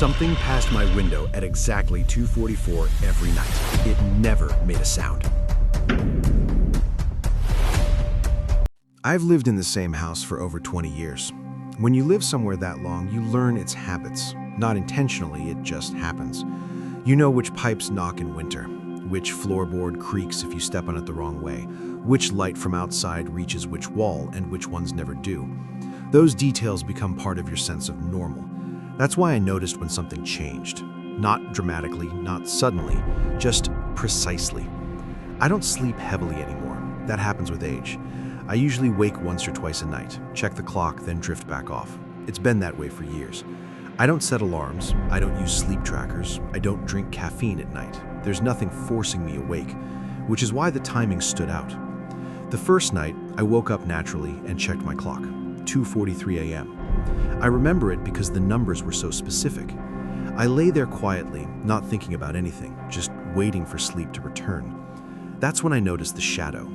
Something passed my window at exactly 2:44 every night. It never made a sound. I've lived in the same house for over 20 years. When you live somewhere that long, you learn its habits. Not intentionally, it just happens. You know which pipes knock in winter, which floorboard creaks if you step on it the wrong way, which light from outside reaches which wall, and which ones never do. Those details become part of your sense of normal. That's why I noticed when something changed. Not dramatically, not suddenly, just precisely. I don't sleep heavily anymore. That happens with age. I usually wake once or twice a night, check the clock, then drift back off. It's been that way for years. I don't set alarms, I don't use sleep trackers, I don't drink caffeine at night. There's nothing forcing me awake, which is why the timing stood out. The first night, I woke up naturally and checked my clock, 2:43 a.m. I remember it because the numbers were so specific. I lay there quietly, not thinking about anything, just waiting for sleep to return. That's when I noticed the shadow.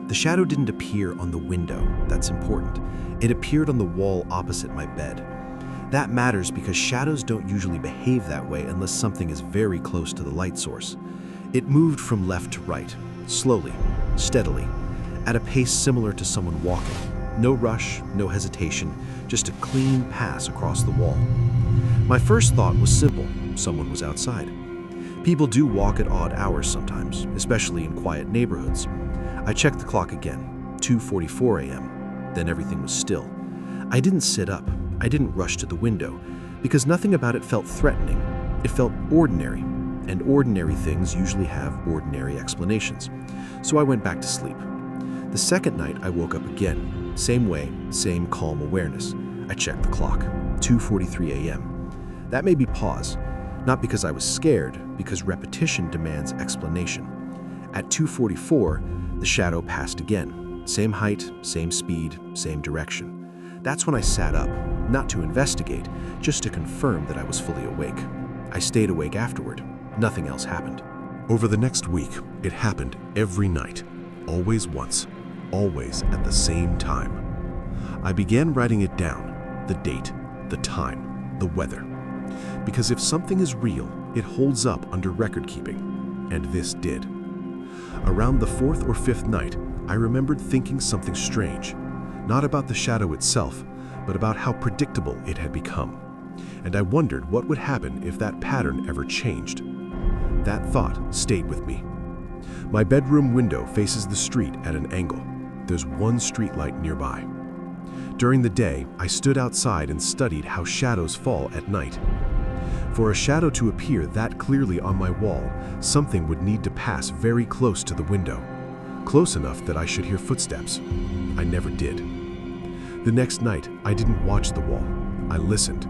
The shadow didn't appear on the window, that's important. It appeared on the wall opposite my bed. That matters because shadows don't usually behave that way unless something is very close to the light source. It moved from left to right, slowly, steadily, at a pace similar to someone walking. No rush, no hesitation, just a clean pass across the wall. My first thought was simple: someone was outside. People do walk at odd hours sometimes, especially in quiet neighborhoods. I checked the clock again, 2:44 a.m. Then everything was still. I didn't sit up. I didn't rush to the window, because nothing about it felt threatening. It felt ordinary, and ordinary things usually have ordinary explanations. So I went back to sleep. The second night, I woke up again. Same way, same calm awareness. I checked the clock, 2:43 a.m. That made me pause, not because I was scared, because repetition demands explanation. At 2:44, the shadow passed again. Same height, same speed, same direction. That's when I sat up, not to investigate, just to confirm that I was fully awake. I stayed awake afterward. Nothing else happened. Over the next week, it happened every night, always once, always at the same time. I began writing it down, the date, the time, the weather. Because if something is real, it holds up under record keeping, and this did. Around the fourth or fifth night, I remembered thinking something strange, not about the shadow itself, but about how predictable it had become. And I wondered what would happen if that pattern ever changed. That thought stayed with me. My bedroom window faces the street at an angle. There's one streetlight nearby. During the day, I stood outside and studied how shadows fall at night. For a shadow to appear that clearly on my wall, something would need to pass very close to the window. Close enough that I should hear footsteps. I never did. The next night, I didn't watch the wall. I listened.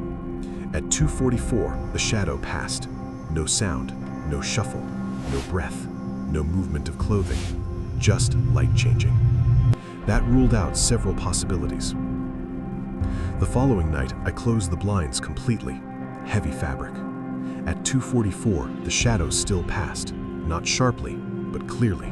At 2:44, the shadow passed. No sound, no shuffle, no breath, no movement of clothing, just light changing. That ruled out several possibilities. The following night, I closed the blinds completely. Heavy fabric. At 2:44, the shadow still passed, not sharply, but clearly,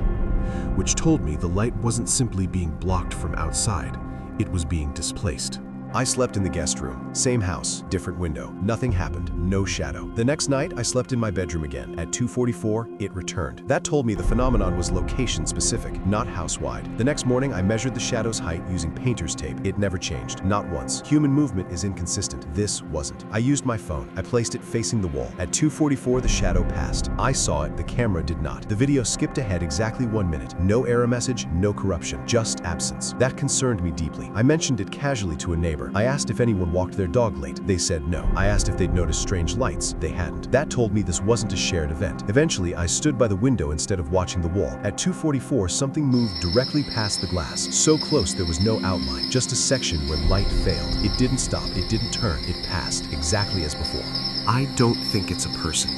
which told me the light wasn't simply being blocked from outside, it was being displaced. I slept in the guest room. Same house, different window. Nothing happened, no shadow. The next night, I slept in my bedroom again. At 2:44, it returned. That told me the phenomenon was location-specific, not house-wide. The next morning, I measured the shadow's height using painter's tape. It never changed, not once. Human movement is inconsistent. This wasn't. I used my phone. I placed it facing the wall. At 2:44, the shadow passed. I saw it, the camera did not. The video skipped ahead exactly 1 minute. No error message, no corruption, just absence. That concerned me deeply. I mentioned it casually to a neighbor. I asked if anyone walked their dog late. They said no. I asked if they'd noticed strange lights. They hadn't. That told me this wasn't a shared event. Eventually, I stood by the window instead of watching the wall. At 2:44, something moved directly past the glass. So close there was no outline, just a section where light failed. It didn't stop, it didn't turn, it passed, exactly as before. I don't think it's a person,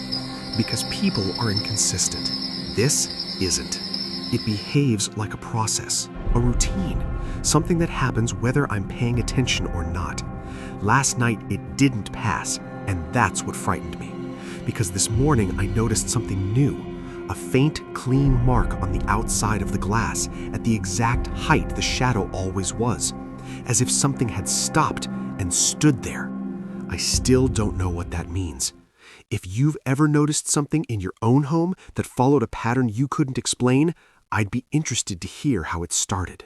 because people are inconsistent. This isn't. It behaves like a process, a routine, something that happens whether I'm paying attention or not. Last night, it didn't pass, and that's what frightened me. Because this morning, I noticed something new, a faint, clean mark on the outside of the glass at the exact height the shadow always was, as if something had stopped and stood there. I still don't know what that means, If you've ever noticed something in your own home that followed a pattern you couldn't explain, I'd be interested to hear how it started.